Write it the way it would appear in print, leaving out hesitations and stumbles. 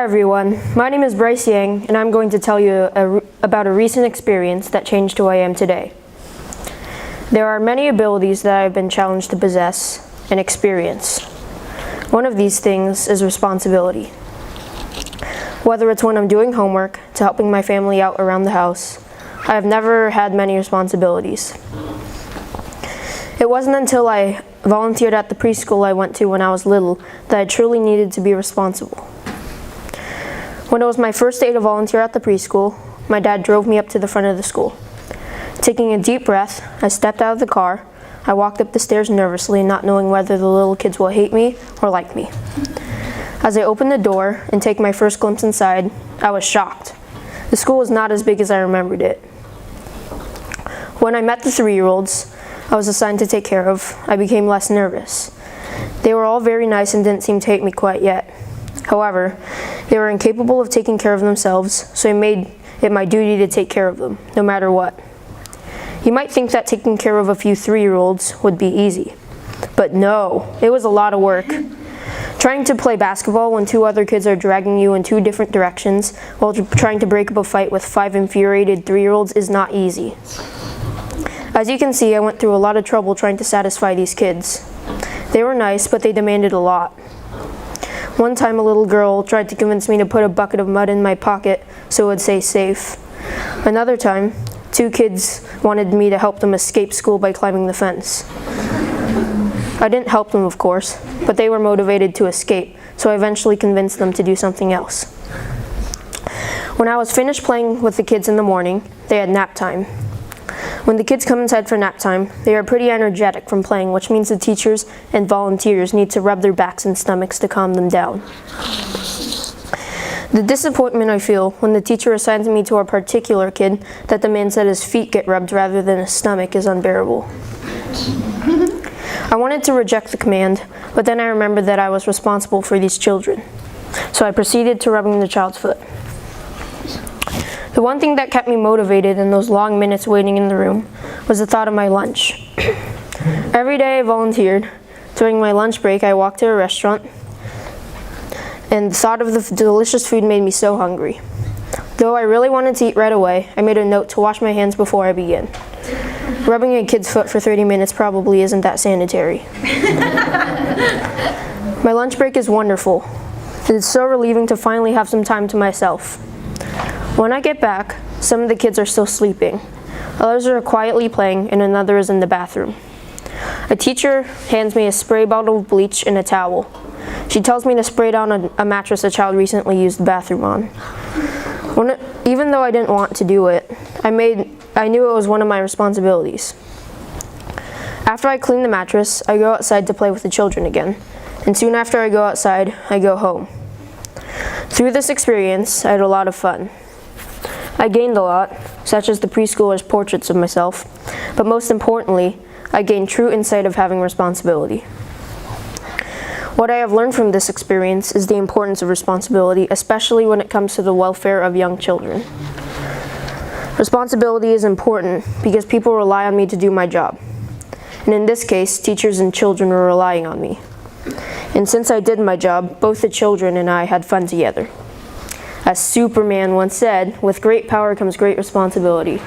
Hi everyone, my name is Bryce and I'm going to tell you about a recent experience that changed who I am today. There are many abilities that I've been challenged to possess and experience. One of these things is responsibility. Whether it's when I'm doing homework to helping my family out around the house, I have never had many responsibilities. It wasn't until I volunteered at the preschool I went to when I was little that I truly needed to be responsible. When it was my first day to volunteer at the preschool, my dad drove me up to the front of the school. Taking a deep breath, I stepped out of the car. I walked up the stairs nervously, not knowing whether the little kids will hate me or like me. As I opened the door and take my first glimpse inside, I was shocked. The school was not as big as I remembered it. When I met the 3-year-olds I was assigned to take care of, I became less nervous. They were all very nice and didn't seem to hate me quite yet. However, they were incapable of taking care of themselves, so I made it my duty to take care of them, no matter what. You might think that taking care of a few 3-year-olds would be easy, but no, it was a lot of work. Trying to play basketball when 2 other kids are dragging you in 2 different directions while trying to break up a fight with 5 infuriated 3-year-olds is not easy. As you can see, I went through a lot of trouble trying to satisfy these kids. They were nice, but they demanded a lot. One time a little girl tried to convince me to put a bucket of mud in my pocket so it would say safe. Another time, 2 kids wanted me to help them escape school by climbing the fence. I didn't help them, of course, but they were motivated to escape, so I eventually convinced them to do something else. When I was finished playing with the kids in the morning, they had nap time. When the kids come inside for nap time, they are pretty energetic from playing, which means the teachers and volunteers need to rub their backs and stomachs to calm them down. The disappointment I feel when the teacher assigns me to a particular kid that demands that his feet get rubbed rather than his stomach is unbearable. I wanted to reject the command, but then I remembered that I was responsible for these children. So I proceeded to rubbing the child's foot. The one thing that kept me motivated in those long minutes waiting in the room was the thought of my lunch. Every day I volunteered. During my lunch break, I walked to a restaurant, and the thought of the delicious food made me so hungry. Though I really wanted to eat right away, I made a note to wash my hands before I began. Rubbing a kid's foot for 30 minutes probably isn't that sanitary. My lunch break is wonderful. It is so relieving to finally have some time to myself. When I get back, some of the kids are still sleeping. Others are quietly playing, and another is in the bathroom. A teacher hands me a spray bottle of bleach and a towel. She tells me to spray down a mattress a child recently used the bathroom on. Even though I didn't want to do it, I knew it was one of my responsibilities. After I clean the mattress, I go outside to play with the children again, and soon after I go outside, I go home. Through this experience, I had a lot of fun. I gained a lot, such as the preschoolers' portraits of myself, but most importantly, I gained true insight of having responsibility. What I have learned from this experience is the importance of responsibility, especially when it comes to the welfare of young children. Responsibility is important because people rely on me to do my job. And in this case, teachers and children were relying on me. And since I did my job, both the children and I had fun together. As Superman once said, with great power comes great responsibility.